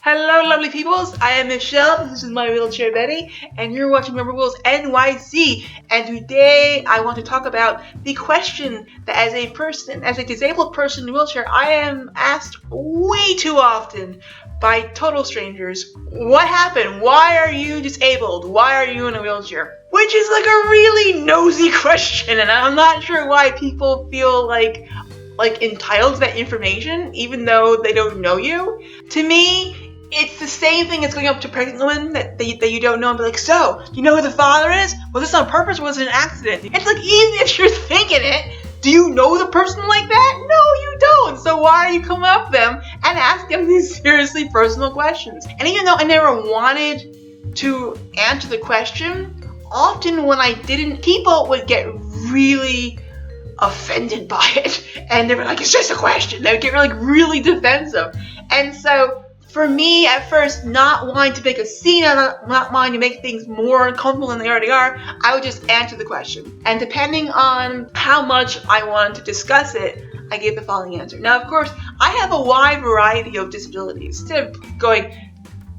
Hello, lovely peoples. I am Michelle. This is my wheelchair Betty, and you're watching Rebelwheels NYC. And today I want to talk about the question that, as a disabled person in a wheelchair, I am asked way too often by total strangers. What happened? Why are you disabled? Why are you in a wheelchair? Which is like a really nosy question, and I'm not sure why people feel like entitled to that information, even though they don't know you. To me, it's the same thing as going up to a pregnant woman that you don't know and be like, so, do you know who the father is? Was this on purpose or was it an accident? It's like, even if you're thinking it, do you know the person like that? No, you don't. So why are you coming up to them and asking them these seriously personal questions? And even though I never wanted to answer the question, often when I didn't, people would get really offended by it, and they were like, it's just a question. They would get really defensive. And so for me, at first, not wanting to make a scene, not wanting to make things more uncomfortable than they already are, I would just answer the question. And depending on how much I wanted to discuss it, I gave the following answer. Now, of course, I have a wide variety of disabilities. Instead of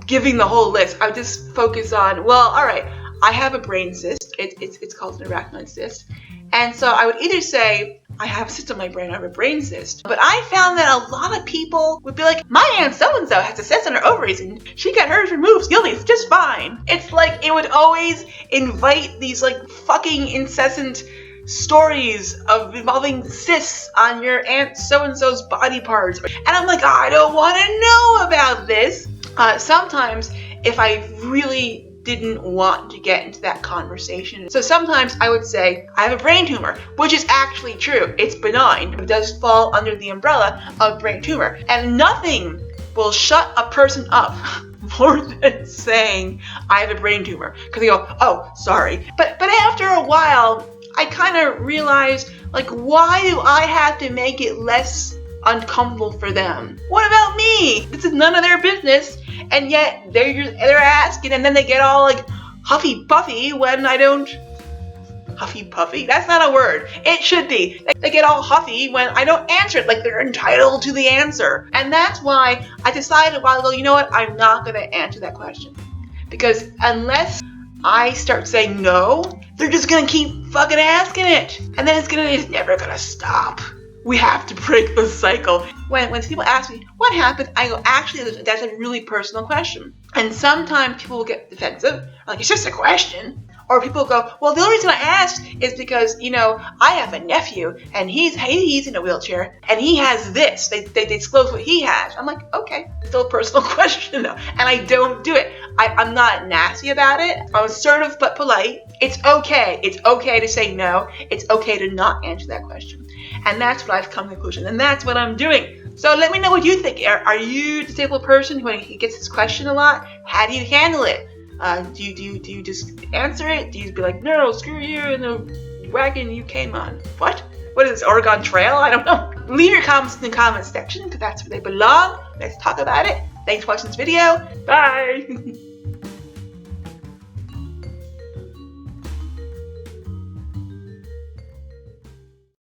giving the whole list, I would just focus on, well, all right, I have a brain cyst. It's called an arachnoid cyst. And so I would either say, I have a cyst on my brain, I have a brain cyst. But I found that a lot of people would be like, my aunt so-and-so has a cyst on her ovaries and she got hers removed, it's just fine. It's like, it would always invite these fucking incessant stories involving cysts on your aunt so-and-so's body parts. And I'm like, I don't want to know about this. Sometimes, if I really didn't want to get into that conversation. So sometimes I would say, I have a brain tumor, which is actually true. It's benign. It does fall under the umbrella of brain tumor. And nothing will shut a person up more than saying, I have a brain tumor. Because they go, oh, sorry. But after a while, I kind of realized, why do I have to make it less uncomfortable for them? What about me? This is none of their business. And yet they're asking, and then they get all huffy puffy when I don't. Huffy puffy? That's not a word. It should be. They get all huffy when I don't answer it, like they're entitled to the answer. And that's why I decided a while ago, you know what? I'm not going to answer that question. Because unless I start saying no, they're just going to keep fucking asking it. And then it's never going to stop. We have to break the cycle. When people ask me, what happened? I go, actually, that's a really personal question. And sometimes people will get defensive, it's just a question. Or people go, well, the only reason I asked is because, I have a nephew, and he's in a wheelchair, and he has this. They disclose what he has. I'm like, okay, still a personal question, though. And I don't do it. I'm not nasty about it. I'm assertive but polite. It's okay. It's okay to say no. It's okay to not answer that question. And that's what I've come to the conclusion. And that's what I'm doing. So let me know what you think. Are you a disabled person when he gets this question a lot? How do you handle it? Do you just answer it? Do you be like, no, screw you and the wagon you came on? What? What is this, Oregon Trail? I don't know. Leave your comments in the comments section because that's where they belong. Let's talk about it. Thanks for watching this video. Bye.